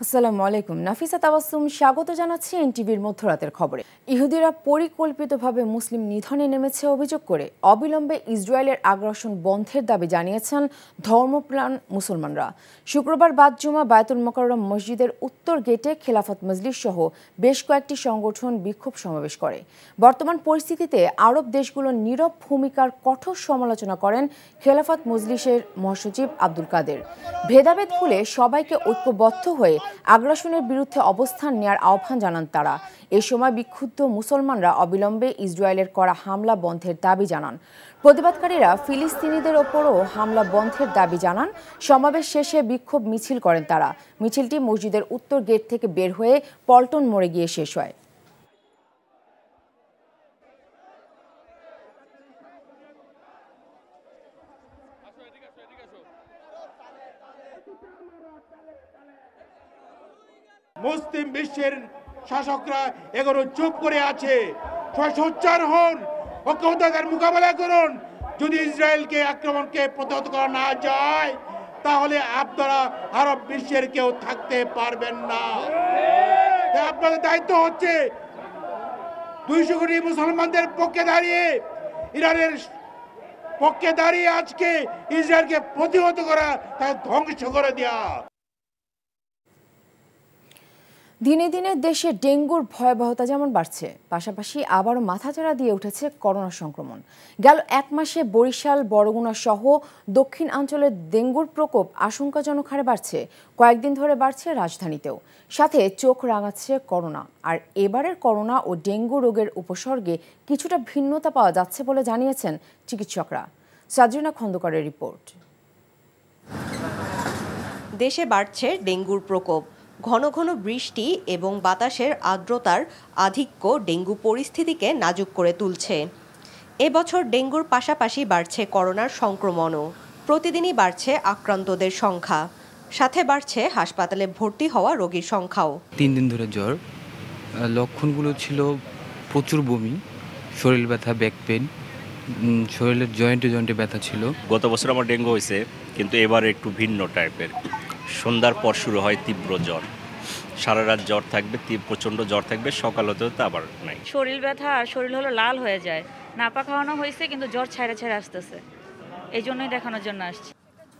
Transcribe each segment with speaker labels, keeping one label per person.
Speaker 1: আসসালামু আলাইকুম। নাফিসা তাবাসসুম স্বাগত জানাচ্ছি এনটিভির মধ্যরাতের খবরে। ইহুদিরা পরিকল্পিতভাবে মুসলিম নিধনে নেমেছে অভিযোগ করে অবিলম্বে ইসরায়েলের আগ্রাসন বন্ধের দাবি জানিয়েছেন ধর্মপ্রাণ মুসলমানরা। শুক্রবার বাদ জুমা বায়তুল মোকাররম মসজিদের উত্তর গেটে খেলাফত মজলিস সহ বেশ কয়েকটি সংগঠন বিক্ষোভ সমাবেশ করে। বর্তমান পরিস্থিতিতে আরব দেশগুলোর নীরব ভূমিকার কঠোর সমালোচনা করেন খেলাফত মজলিসের মহাসচিব আব্দুল কাদের। ভেদাভেদ ভুলে সবাইকে ঐক্যবদ্ধ হয়ে আগ্রাসনের বিরুদ্ধে অবস্থান নেওয়ার আহ্বান জানান তারা। এ সময় বিক্ষুব্ধ মুসলমানরা অবিলম্বে ইসরায়েলের করা হামলা বন্ধের দাবি জানান। প্রতিবাদকারীরা ফিলিস্তিনিদের ওপরও হামলা বন্ধের দাবি জানান। সমাবেশ শেষে বিক্ষোভ মিছিল করেন তারা। মিছিলটি মসজিদের উত্তর গেট থেকে বের হয়ে পল্টন মোড়ে গিয়ে শেষ হয়।
Speaker 2: মুসলিম বিশ্বের শাসকরা এগুলো চুপ করে আছে। সোচ্চার হন, ঐক্যবদ্ধতার মোকাবেলা করুন। যদি ইসরায়েলকে আক্রমণকে প্রতিহত করা না যায় তাহলে আপনারা আরব বিশ্বের কেউ থাকতে পারবেন না। আপনাদের দায়িত্ব হচ্ছে 200 কোটি মুসলমানদের পক্ষে দাঁড়িয়ে, ইরানের পক্ষে দাঁড়িয়ে আজকে ইসরায়েলকে প্রতিহত করা, তাকে ধ্বংস করে দেওয়া।
Speaker 1: দিনে দিনে দেশে ডেঙ্গুর ভয়াবহতা যেমন বাড়ছে, পাশাপাশি আবারও মাথাচাড়া দিয়ে উঠেছে করোনা সংক্রমণ। গেল এক মাসে বরিশাল, বরগুনা সহ দক্ষিণাঞ্চলের ডেঙ্গুর প্রকোপ আশঙ্কাজনক হারে বাড়ছে। কয়েকদিন ধরে বাড়ছে রাজধানীতেও। সাথে চোখ রাঙাচ্ছে করোনা। আর এবারের করোনা ও ডেঙ্গু রোগের উপসর্গে কিছুটা ভিন্নতা পাওয়া যাচ্ছে বলে জানিয়েছেন চিকিৎসকরা। সাজরিনা খন্দকারের রিপোর্ট।
Speaker 3: দেশে বাড়ছে ডেঙ্গুর প্রকোপ। ঘন ঘন বৃষ্টি এবং বাতাসের আর্দ্রতার আধিক্য ডেঙ্গু পরিস্থিতিকে নাজুক করে তুলছে। এবছর ডেঙ্গুর পাশাপাশি বাড়ছে করোনার সংক্রমণও। প্রতিদিনই বাড়ছে আক্রান্তদের সংখ্যা, সাথে বাড়ছে হাসপাতালে ভর্তি হওয়া রোগীর সংখ্যাও।
Speaker 4: 3 দিন ধরে জ্বর, লক্ষণগুলো ছিল প্রচুর বমি, শরীর ব্যথা, ব্যাক পেন, শরীরের জয়েন্টে ব্যথা ছিল।
Speaker 5: গত বছর আমার ডেঙ্গু হয়েছে, কিন্তু এবার একটু ভিন্ন টাইপের। সন্ধ্যার পর শুরু হয় তীব্র জ্বর, সারা রাত জ্বর থাকবে, প্রচণ্ড জ্বর থাকবে, সকাল হতে হতে আবার নাই।
Speaker 6: শরীর ব্যথা আর শরীর হলো লাল হয়ে যায়। নাপা খাওয়ানো হয়েছে কিন্তু জ্বর ছেড়ে আসতেছে, এই জন্যই দেখানোর জন্য আসছি।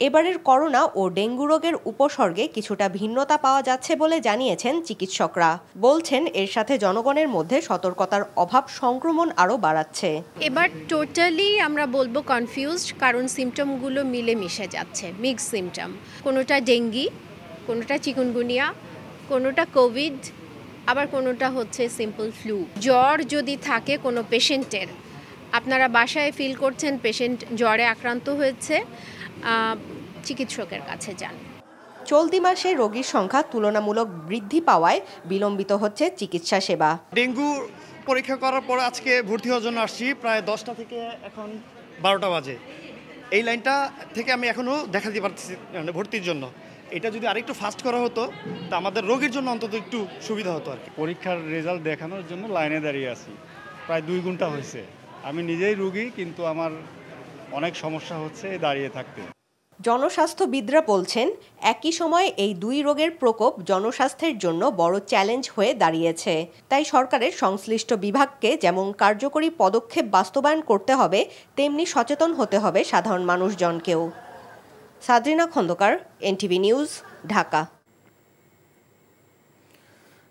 Speaker 3: এবারের করোনা ও ডেঙ্গু রোগের উপসর্গে কিছুটা ভিন্নতা পাওয়া যাচ্ছে বলে জানিয়েছেন চিকিৎসকরা। বলছেন এর সাথে জনগণের মধ্যে সতর্কতার অভাব সংক্রমণ আরও বাড়াচ্ছে।
Speaker 7: এবার টোটালি আমরা বলবো কনফিউজড, কারণ সিমটমগুলো মিলে মিশে যাচ্ছে, মিক্স সিমটম। কোনোটা ডেঙ্গি, কোনোটা চিকুনগুনিয়া, কোনোটা কোভিড, আবার কোনোটা হচ্ছে সিম্পল ফ্লু। জ্বর যদি থাকে কোনো পেশেন্টের, আপনারা বাসায় ফিল করছেন পেশেন্ট জ্বরে আক্রান্ত হয়েছে, চিকিৎসকের কাছে যান।
Speaker 3: চলতি মাসে রোগীর সংখ্যা তুলনামূলক বৃদ্ধি পাওয়ায় বিলম্বিত হচ্ছে চিকিৎসা সেবা।
Speaker 8: ডেঙ্গু পরীক্ষা করার পর আজকে ভর্তি হওয়ার জন্য আসছি, প্রায় 10টা থেকে এখন 12টা বাজে। এই লাইনটা থেকে আমি এখনও দেখাতে পারতেছি মানে ভর্তির জন্য। এটা যদি আরেকটু ফাস্ট করা হতো তা আমাদের রোগীর জন্য অন্তত একটু সুবিধা হতো আর কি।
Speaker 9: পরীক্ষার রেজাল্ট দেখানোর জন্য লাইনে দাঁড়িয়ে আছি, প্রায় 2 ঘন্টা হয়েছে। আমি নিজেই রোগী, কিন্তু আমার অনেক সমস্যা হচ্ছে দাঁড়িয়ে থাকতে।
Speaker 3: জনস্বাস্থ্যবিদরা বলছেন একই সময়ে এই দুই রোগের প্রকোপ জনস্বাস্থ্যের জন্য বড় চ্যালেঞ্জ হয়ে দাঁড়িয়েছে। তাই সরকারের সংশ্লিষ্ট বিভাগকে যেমন কার্যকরী পদক্ষেপ বাস্তবায়ন করতে হবে, তেমনি সচেতন হতে হবে সাধারণ মানুষজনকেও। সাজরিনা খন্দকার, এনটিভি নিউজ, ঢাকা।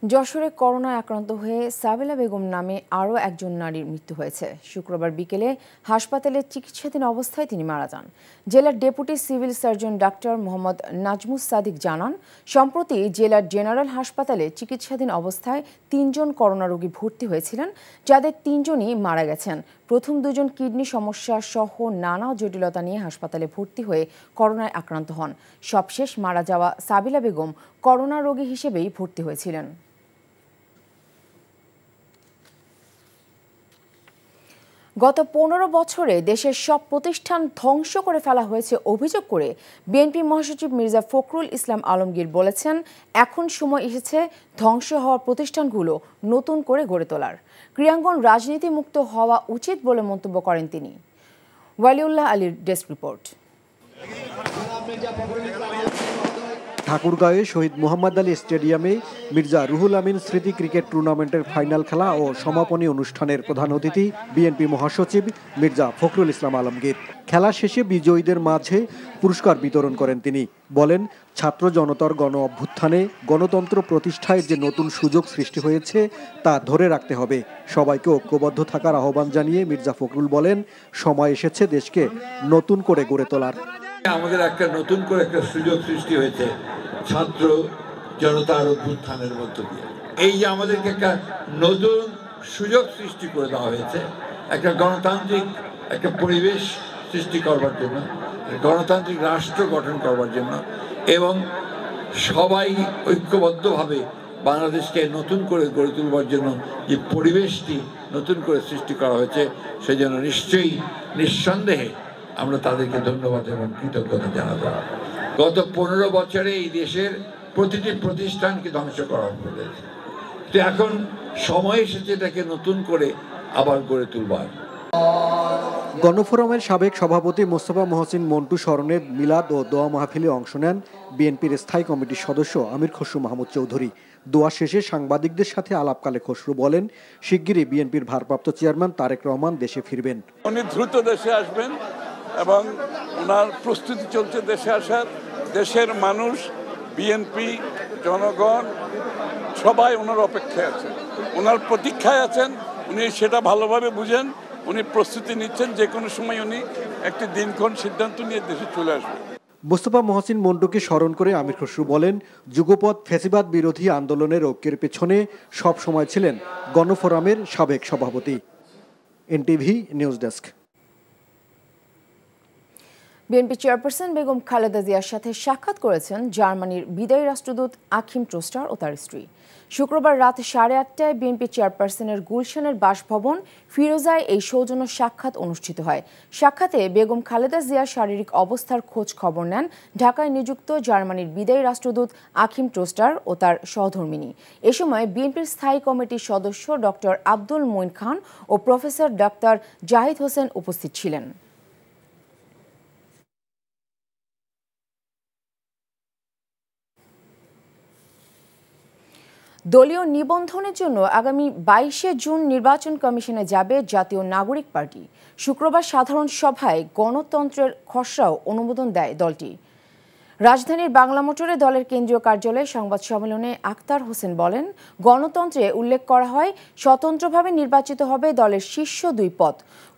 Speaker 1: যশোরে করোনায় আক্রান্ত হয়ে সাবিলা বেগম নামে আরও একজন নারীর মৃত্যু হয়েছে। শুক্রবার বিকেলে হাসপাতালে চিকিৎসাধীন অবস্থায় তিনি মারা যান। জেলার deputy civil surgeon doctor Mohammad Nazmus Sadiq জানান, সম্প্রতি জেলার জেনারেল হাসপাতালে চিকিৎসাধীন অবস্থায় 3 জন করোনা রোগী ভর্তি হয়েছিলেন, যাদের 3 জনই মারা গেছেন। প্রথম 2 জন কিডনি সমস্যা সহ নানা জটিলতা নিয়ে হাসপাতালে ভর্তি হয়ে করোনায় আক্রান্ত হন। সবশেষ মারা যাওয়া সাবিলা বেগম করোনা রোগী হিসেবেই ভর্তি হয়েছিলেন। গত 15 বছরে দেশের সব প্রতিষ্ঠান ধ্বংস করে ফেলা হয়েছে অভিযোগ করে বিএনপি মহাসচিব মির্জা ফখরুল ইসলাম আলমগীর বলেছেন, এখন সময় এসেছে ধ্বংস হওয়া প্রতিষ্ঠানগুলো নতুন করে গড়ে তোলার। ক্রীড়াঙ্গন রাজনীতি মুক্ত হওয়া উচিত বলে মন্তব্য করেন তিনি। ওয়ালিউল্লাহ আলীর ডেস্ক রিপোর্ট।
Speaker 10: ঠাকুরগাঁওয়ে শহীদ মোহাম্মদ আলী স্টেডিয়ামে মির্জা রুহুল আমিন স্মৃতি ক্রিকেট টুর্নামেন্টের ফাইনাল খেলা ও সমাপনী অনুষ্ঠানের প্রধান অতিথি বিএনপি মহাসচিব মির্জা ফখরুল ইসলাম আলমগীর। খেলা শেষে বিজয়ীদের মাঝে পুরস্কার বিতরণ করেন তিনি। বলেন, ছাত্র জনতার গণ অভ্যুত্থানে গণতন্ত্র প্রতিষ্ঠায় যে নতুন সুযোগ সৃষ্টি হয়েছে তা ধরে রাখতে হবে। সবাইকে ঐক্যবদ্ধ থাকার আহ্বান জানিয়ে মির্জা ফখরুল বলেন, সময় এসেছে দেশকে নতুন করে গড়ে তোলার।
Speaker 11: আমাদের একটা নতুন করে একটা সুযোগ সৃষ্টি হয়েছে ছাত্র জনতার অভ্যুত্থানের মধ্য দিয়ে। এই যে আমাদেরকে একটা নতুন সুযোগ সৃষ্টি করে দেওয়া হয়েছে একটা গণতান্ত্রিক একটা পরিবেশ সৃষ্টি করবার জন্য, গণতান্ত্রিক রাষ্ট্র গঠন করবার জন্য এবং সবাই ঐক্যবদ্ধভাবে বাংলাদেশকে নতুন করে গড়ে তুলবার জন্য যে পরিবেশটি নতুন করে সৃষ্টি করা হয়েছে সেজন্য নিশ্চয়ই নিঃসন্দেহে আমরা তাদেরকে ধন্যবাদ এবং কৃতজ্ঞতা জানাবো। গত 15 বছরে এই দেশের প্রতিটি প্রতিষ্ঠানকে ধ্বংস করা হয়েছে, তো এখন সময় এসেছে এটাকে নতুন করে আবার গড়ে তুলবার।
Speaker 10: গণফোরামের সাবেক সভাপতি মোস্তফা মহসিন মন্টু স্মরণে মিলাদ ও দোয়া মাহফিলে অংশ নেন বিএনপির স্থায়ী কমিটির সদস্য আমির খসরু মাহমুদ চৌধুরী। দোয়া শেষে সাংবাদিকদের সাথে আলাপকালে খসরু বলেন, শিগগিরই বিএনপির ভারপ্রাপ্ত চেয়ারম্যান তারেক রহমান দেশে ফিরবেন।
Speaker 12: উনি দ্রুত দেশে আসবেন এবং ওনার প্রস্তুতি চলছে দেশে আসার। দেশের মানুষ, বিএনপি, জনগণ সবাই ওনার অপেক্ষায় আছেন, ওনার প্রতীক্ষায় আছেন। উনি সেটা ভালোভাবে বুঝেন, উনি প্রস্তুতি নিচ্ছেন, যে কোনো সময় উনি একটি দিনক্ষণ সিদ্ধান্ত নিয়ে দেশে চলে আসবেন।
Speaker 10: মোস্তফা মহসিন মন্টুকে স্মরণ করে আমির খসরু বলেন, যুগপৎ ফ্যাসিবাদ বিরোধী আন্দোলনের ঐক্যের পেছনে সব সময় ছিলেন গণফোরামের সাবেক সভাপতি। NTV news desk.
Speaker 1: BNP chairperson Begum Khaleda জিয়ার সাথে সাক্ষাৎ করেছেন জার্মানির বিদায়ী রাষ্ট্রদূত আখিম ট্রোস্টার ও তার স্ত্রী। শুক্রবার রাত 8:30টায় বিএনপি চেয়ারপারসনের গুলশানের বাসভবন ফিরোজায় এই সৌজন্য সাক্ষাৎ অনুষ্ঠিত হয়। সাক্ষাতে বেগম খালেদা জিয়ার শারীরিক অবস্থার খোঁজ খবর নেন ঢাকায় নিযুক্ত জার্মানির বিদায়ী রাষ্ট্রদূত আখিম ট্রোস্টার ও তার সহধর্মিনী। এ সময় বিএনপির স্থায়ী কমিটির সদস্য ডক্টর আব্দুল মঈন খান ও প্রফেসর ডক্টর জাহিদ হোসেন উপস্থিত ছিলেন। দলীয় নিবন্ধনের জন্য আগামী 22শে জুন নির্বাচন কমিশনে যাবে জাতীয় নাগরিক পার্টি। শুক্রবার সাধারণ সভায় গণতন্ত্রের খসড়াও অনুমোদন দেয় দলটি। রাজধানীর বাংলা মোটরে দলের কেন্দ্রীয় কার্যালয়ে সংবাদ সম্মেলনে আক্তার হোসেন বলেন, গণতন্ত্রে উল্লেখ করা হয় স্বতন্ত্রভাবে নির্বাচিত হবে দলের শীর্ষ 2 পদ।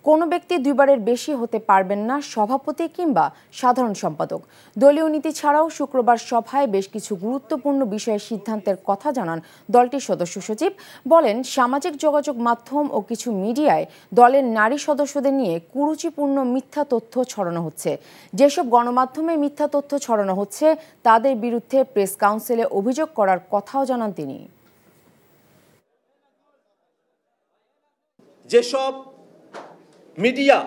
Speaker 1: কোনো ব্যক্তি 2বারের বেশি হতে পারবেন না সভাপতি কিংবা সাধারণ সম্পাদক। দলীয় নীতি ছাড়াও শুক্রবার সভায় বেশ কিছু গুরুত্বপূর্ণ বিষয়ে সিদ্ধান্তের কথা জানান দলটির সদস্য সচিব। বলেন, সামাজিক যোগাযোগ মাধ্যম ও কিছু মিডিয়ায় দলের নারী সদস্যদের নিয়ে কুরুচিপূর্ণ মিথ্যা তথ্য ছড়ানো হচ্ছে। যেসব গণমাধ্যমে মিথ্যা তথ্য ছড়ানো হচ্ছে তাদের বিরুদ্ধে প্রেস কাউন্সিলে অভিযোগ করার কথাও জানান তিনি।
Speaker 13: যেসব মিডিয়া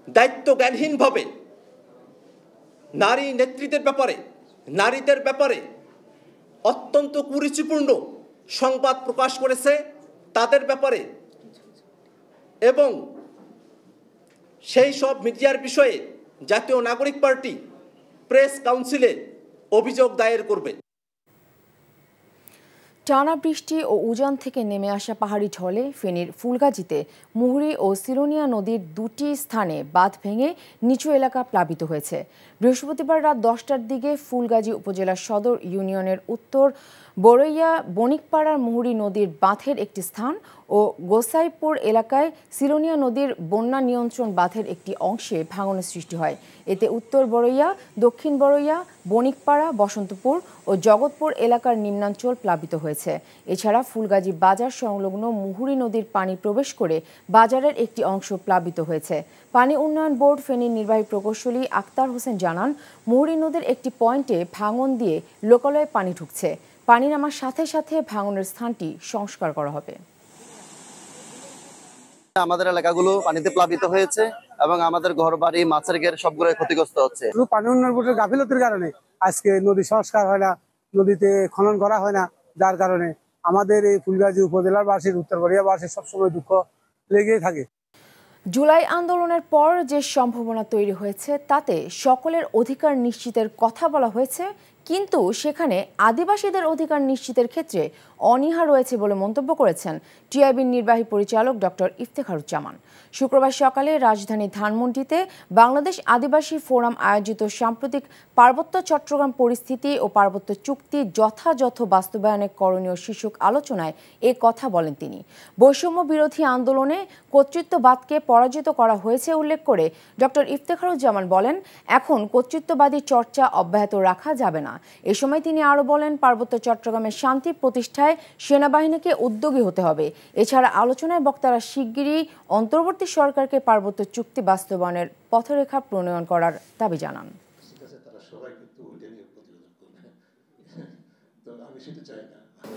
Speaker 13: দায়িত্বজ্ঞানহীনভাবে নারী নেতৃত্বের ব্যাপারে, নারীদের ব্যাপারে অত্যন্ত কুরুচিপূর্ণ সংবাদ প্রকাশ করেছে তাদের ব্যাপারে এবং সেই সব মিডিয়ার বিষয়ে জাতীয় নাগরিক পার্টি প্রেস কাউন্সিলে অভিযোগ দায়ের করবে।
Speaker 1: টানা বৃষ্টি ও উজান থেকে নেমে আসা পাহাড়ি ঢলে ফেনীর ফুলগাজীতে মুহুরী ও সিলোনিয়া নদীর 2টি স্থানে বাঁধ ভেঙে নিচু এলাকা প্লাবিত হয়েছে। বৃহস্পতিবার রাত 10টার দিকে ফুলগাজী উপজেলার সদর ইউনিয়নের উত্তর বড়ইয়া বণিকপাড়ার মুহুরী নদীর বাঁধের একটি স্থান ও গোসাইপুর এলাকায় সিলোনিয়া নদীর বন্যা নিয়ন্ত্রণ বাঁধের একটি অংশে ভাঙনের সৃষ্টি হয়। এতে উত্তর বড়ইয়া, দক্ষিণ বড়ইয়া, বণিকপাড়া, বসন্তপুর ও জগৎপুর এলাকার নিম্নাঞ্চল প্লাবিত হয়েছে। এছাড়া ফুলগাজী বাজার সংলগ্ন মুহুরী নদীর পানি প্রবেশ করে বাজারের একটি অংশ প্লাবিত হয়েছে। পানি উন্নয়ন বোর্ড ফেনীর নির্বাহী প্রকৌশলী আক্তার হোসেন জানান, মুহুরী নদীর একটি পয়েন্টে ভাঙন দিয়ে লোকালয়ে পানি ঢুকছে। পানি নামার সাথে সাথে ভাঙনের স্থানটি সংস্কার করা হবে।
Speaker 14: আমাদের এলাকাগুলো পানিতে প্লাবিত হয়েছে এবং আমাদের ঘরবাড়ি, মাছের ঘের সবগুলো ক্ষতিগ্রস্ত হচ্ছে।
Speaker 15: পানি উন্নয়ন বোর্ডের গাফিলতির কারণে আজকে নদী সংস্কার হয় না, নদীতে খনন করা হয় না, যার কারণে আমাদের এই ফুলগাজী উপজেলার বাসীর, উত্তর বড়িয়া বাসীর সবসময় দুঃখ লেগেই থাকে।
Speaker 1: জুলাই আন্দোলনের পর যে সম্ভাবনা তৈরি হয়েছে তাতে সকলের অধিকার নিশ্চিতের কথা বলা হয়েছে, কিন্তু সেখানে আদিবাসীদের অধিকার নিশ্চিতের ক্ষেত্রে অনীহা রয়েছে বলে মন্তব্য করেছেন টিআইবির নির্বাহী পরিচালক ডক্টর ইফতেখারুজ্জামান। শুক্রবার সকালে রাজধানী ধানমন্ডিতে বাংলাদেশ আদিবাসী ফোরাম আয়োজিত সাম্প্রতিক পার্বত্য চট্টগ্রাম পরিস্থিতি ও পার্বত্য চুক্তি যথাযথ বাস্তবায়নে করণীয় শীর্ষক আলোচনায় এ কথা বলেন তিনি। বৈষম্য বিরোধী আন্দোলনে কর্তৃত্ববাদকে পরাজিত করা হয়েছে উল্লেখ করে ডক্টর ইফতেখারুজ্জামান বলেন, এখন কর্তৃত্ববাদী চর্চা অব্যাহত রাখা যাবে না। এ সময় তিনি আরও বলেন, পার্বত্য চট্টগ্রামের শান্তি প্রতিষ্ঠায় সেনাবাহিনীকে উদ্যোগী হতে হবে। এছাড়া আলোচনায় বক্তারা শিগগিরই অন্তর্বর্তী সরকারকে পার্বত্য চুক্তি বাস্তবায়নের পথরেখা প্রণয়ন করার দাবি জানান।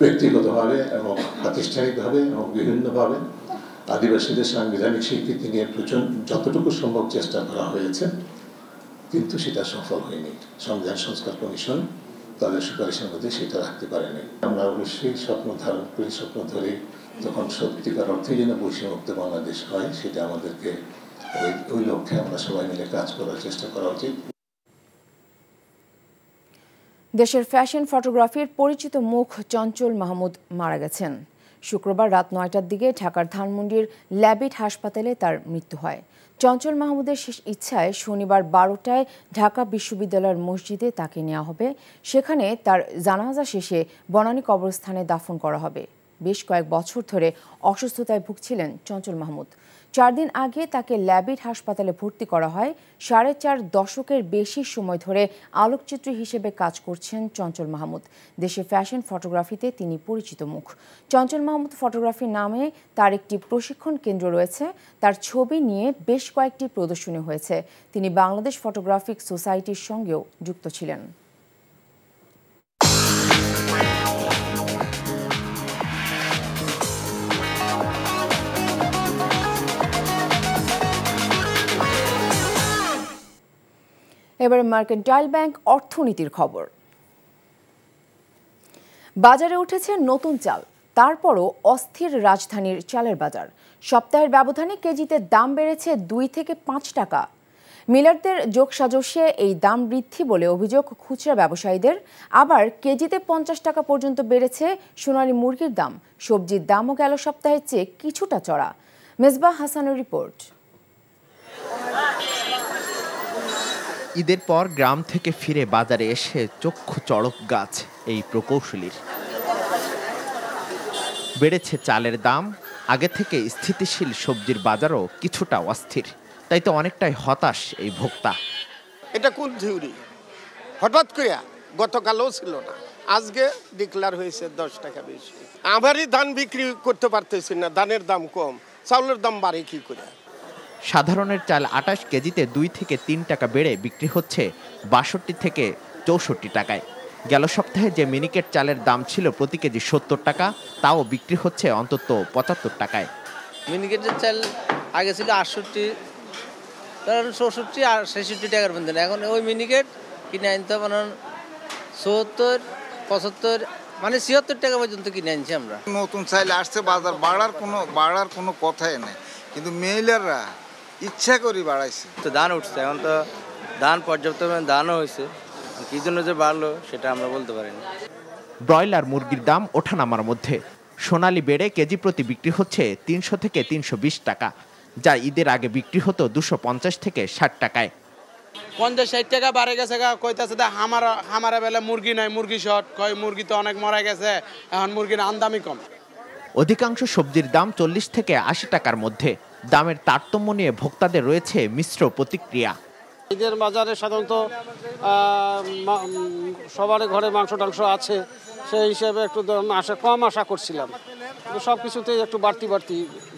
Speaker 16: ব্যক্তিগতভাবে এবং প্রাতিষ্ঠানিকভাবে এবং বিভিন্নভাবে আদিবাসীদের সাংবিধানিক স্বীকৃতি নিয়ে যতটুকু সম্ভব চেষ্টা করা হয়েছে, কিন্তু সেটা সফল হয়নি। সংবিধান সংস্কার কমিশন তাদের সুপারিশের মধ্যে সেটা রাখতে পারেনি। আমরা অবশ্যই স্বপ্ন ধারণ করি, স্বপ্ন ধরে তখন সত্যিকার অর্থে যেন বৈষম্যমুক্ত বাংলাদেশ হয়, সেটা আমাদেরকে ওই লক্ষ্যে আমরা সবাই মিলে কাজ করার চেষ্টা করা উচিত।
Speaker 1: দেশের ফ্যাশন ফটোগ্রাফির পরিচিত মুখ চঞ্চল মাহমুদ মারা গেছেন। শুক্রবার রাত ৯টার দিকে ঢাকার ধানমন্ডির ল্যাবিট হাসপাতালে তার মৃত্যু হয়। চঞ্চল মাহমুদের শেষ ইচ্ছায় শনিবার ১২টায় ঢাকা বিশ্ববিদ্যালয়ের মসজিদে তাকে নেওয়া হবে। সেখানে তার জানাজা শেষে বনানী কবরস্থানে দাফন করা হবে। বেশ কয়েক বছর ধরে অসুস্থতায় ভুগছিলেন চঞ্চল মাহমুদ। ৪ দিন আগে তাকে ল্যাবিট হাসপাতালে ভর্তি করা হয়। ৪.৫ দশকের বেশি সময় ধরে আলোকচিত্রী হিসেবে কাজ করছেন চঞ্চল মাহমুদ। দেশে ফ্যাশন ফটোগ্রাফিতে তিনি পরিচিত মুখ। চঞ্চল মাহমুদ ফটোগ্রাফি নামে তার একটি প্রশিক্ষণ কেন্দ্র রয়েছে। তার ছবি নিয়ে বেশ কয়েকটি প্রদর্শনী হয়েছে। তিনি বাংলাদেশ ফটোগ্রাফিক সোসাইটির সঙ্গেও যুক্ত ছিলেন। এবারে মার্কেন্টাইল ব্যাংক অর্থনীতির খবর। বাজারে উঠেছে নতুন চাল, তারপরও অস্থির রাজধানীর চালের বাজার। সপ্তাহের ব্যবধানে কেজিতে দাম বেড়েছে 2 থেকে 5 টাকা। মিলারদের যোগসাজশে এই দাম বৃদ্ধি বলে অভিযোগ খুচরা ব্যবসায়ীদের। আবার কেজিতে 50 টাকা পর্যন্ত বেড়েছে সোনালী মুরগির দাম। সবজির দামও গেল সপ্তাহের চেয়ে কিছুটা চড়া। মেজবাহ হাসানের রিপোর্ট।
Speaker 17: ঈদের পর গ্রাম থেকে ফিরে বাজারে এসে চক্ষু চড়ক গাছ এই প্রকৌশলীর। বেড়েছে চালের দাম, আগে থেকে স্থিতিশীল সবজির বাজারও কিছুটা অস্থির। তাই তো অনেকটাই হতাশ এই ভোক্তা।
Speaker 18: এটা কোন থিওরি? হঠাৎ করে গতকালও ছিল না, আজকে ডিক্লার হয়েছে 10 টাকা বেশি। আমারই ধান বিক্রি করতে পারতেছি না, ধানের দাম কম, চাউলের দাম বাড়ে কি করে?
Speaker 17: সাধারণের চাল 28 কেজিতে 2 থেকে 3 টাকা বেড়ে বিক্রি হচ্ছে 62 থেকে 64 টাকায়। গেল সপ্তাহে যে মিনিকেট চালের দাম ছিল প্রতি কেজি 70 টাকা, তাও বিক্রি হচ্ছে অন্তত 75 টাকায়।
Speaker 19: মিনিকেটের চাল আগে ছিল 68, 64 আর 66 টাকার মধ্যে। এখন ওই মিনিকেট কিনে আনতে মানে 70, 75 মানে 76 টাকা পর্যন্ত কিনে আনছি আমরা।
Speaker 20: নতুন চাল আসছে, বাজার বাড়ার কোনো কথাই নেই, কিন্তু মেইলাররা ইচ্ছা করে বাড়াইছে।
Speaker 19: তো ধান উঠছে, এখন তো ধান পর্যাপ্ত ধানও হয়েছে, কি জন্য যে বাড়লো সেটা আমরা বলতে পারি না।
Speaker 17: ব্রয়লার মুরগির দাম ওঠানামার মধ্যে। সোনালী বেড়ে কেজি প্রতি বিক্রি হচ্ছে 300 থেকে 320 টাকা, যা ঈদের আগে বিক্রি হতো 250 থেকে 60 টাকায়।
Speaker 21: 50-60 টাকা বাড়ে গেছে। কইতাছে হামারা বেলা মুরগি নাই, মুরগি শর্ট, কয় মুরগি তো অনেক মরা গেছে, এখন মুরগির আমদামি কম।
Speaker 17: অধিকাংশ সবজির দাম 40 থেকে 80 টাকার মধ্যে। দামের তারতম্য নিয়ে ভোক্তাদের রয়েছে মিশ্র প্রতিক্রিয়া।
Speaker 22: ঈদের বাজারে সাধারণত সবার ঘরে মাংস টাংস আছে, সেই হিসেবে একটু কম আশা করছিলাম, সব কিছুতেই একটু বাড়তি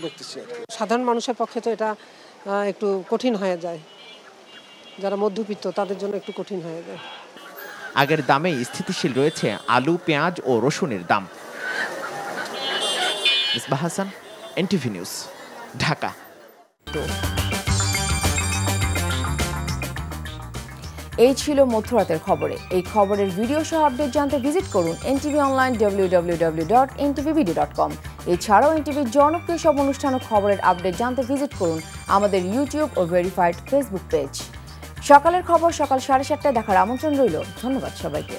Speaker 22: দেখতেছি।
Speaker 23: সাধারণ মানুষের পক্ষে তো এটা একটু কঠিন হয়ে যায়, যারা মধ্যবিত্ত তাদের জন্য একটু কঠিন হয়ে যায়।
Speaker 17: আগের দামেই স্থিতিশীল রয়েছে আলু, পেঁয়াজ ও রসুনের দাম। Misbah Hasan, NTV news, Dhaka.
Speaker 1: এই ছিল মধ্যরাতের খবরে। এই খবরের ভিডিও সহ আপডেট জানতে ভিজিট করুন এনটিভি অনলাইন www.ntvvideo.com। এছাড়াও এনটিভির জনপ্রিয় সব অনুষ্ঠান ও খবরের আপডেট জানতে ভিজিট করুন আমাদের ইউটিউব ও ভেরিফাইড ফেসবুক পেজ। সকালের খবর সকাল 7:30টায় দেখার আমন্ত্রণ রইল। ধন্যবাদ সবাইকে।